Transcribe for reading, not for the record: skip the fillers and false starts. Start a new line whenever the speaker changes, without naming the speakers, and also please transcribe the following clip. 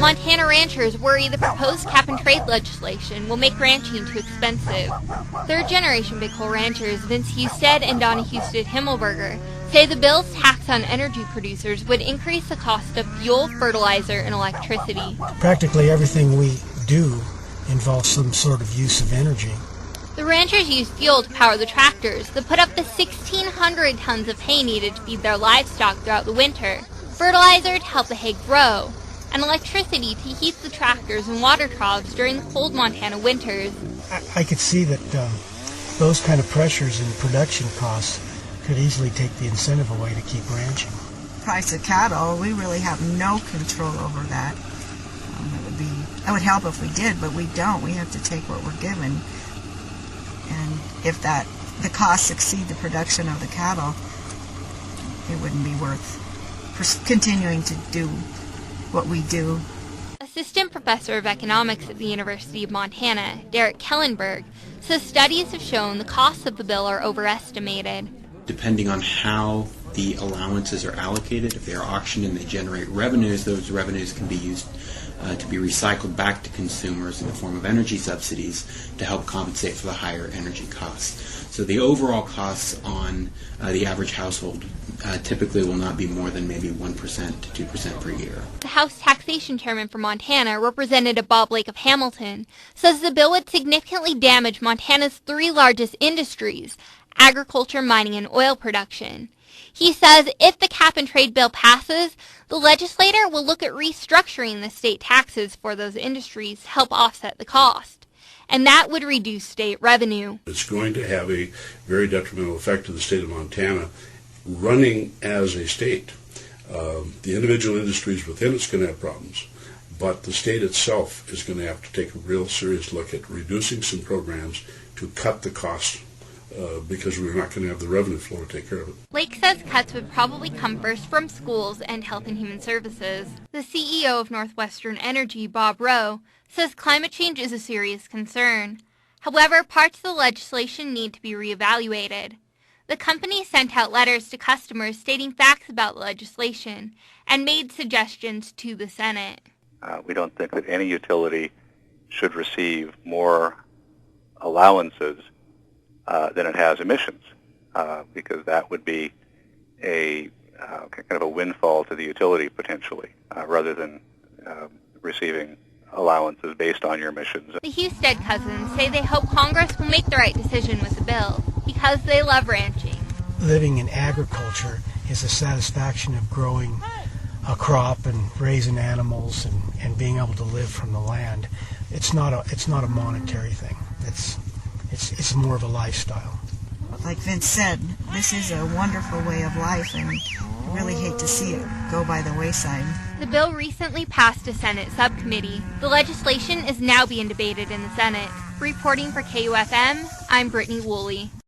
Montana ranchers worry the proposed cap and trade legislation will make ranching too expensive. Third-generation Big Hole ranchers Vince Husted and Donna Husted-Himmelberger say the bill's tax on energy producers would increase the cost of fuel, fertilizer, and electricity.
Practically everything we do involves some sort of use of energy.
The ranchers use fuel to power the tractors that put up the 1,600 tons of hay needed to feed their livestock throughout the winter, fertilizer to help the hay grow, and electricity to heat the tractors and water troughs during the cold Montana winters.
I could see that those kind of pressures in production costs could easily take the incentive away to keep ranching.
Price of cattle, we really have no control over that. It would help if we did, but we don't. We have to take what we're given. And if the costs exceed the production of the cattle, it wouldn't be worth continuing to do what we do.
Assistant Professor of Economics at the University of Montana, Derek Kellenberg, says studies have shown the costs of the bill are overestimated.
Depending on how the allowances are allocated, if they are auctioned and they generate revenues, those revenues can be used to be recycled back to consumers in the form of energy subsidies to help compensate for the higher energy costs. So the overall costs on the average household typically will not be more than maybe 1% to 2% per year.
The House Taxation Chairman for Montana, Representative Bob Lake of Hamilton, says the bill would significantly damage Montana's three largest industries: agriculture, mining, and oil production. He says if the cap and trade bill passes, the legislator will look at restructuring the state taxes for those industries to help offset the cost, and that would reduce state revenue.
It's going to have a very detrimental effect to the state of Montana running as a state. The individual industries within it's going to have problems, but the state itself is going to have to take a real serious look at reducing some programs to cut the costs because we're not going to have the revenue flow to take care of it.
Lake says cuts would probably come first from schools and Health and Human Services. The CEO of Northwestern Energy, Bob Rowe, says climate change is a serious concern. However, parts of the legislation need to be reevaluated. The company sent out letters to customers stating facts about the legislation and made suggestions to the Senate.
We don't think that any utility should receive more allowances than it has emissions, because that would be a kind of a windfall to the utility potentially, rather than receiving allowances based on your emissions.
The Husted cousins say they hope Congress will make the right decision with the bill because they love ranching.
Living in agriculture is the satisfaction of growing a crop and raising animals and being able to live from the land. It's not a monetary thing. It's more of a lifestyle.
Like Vince said, this is a wonderful way of life, and I really hate to see it go by the wayside.
The bill recently passed a Senate subcommittee. The legislation is now being debated in the Senate. Reporting for KUFM, I'm Brittany Woolley.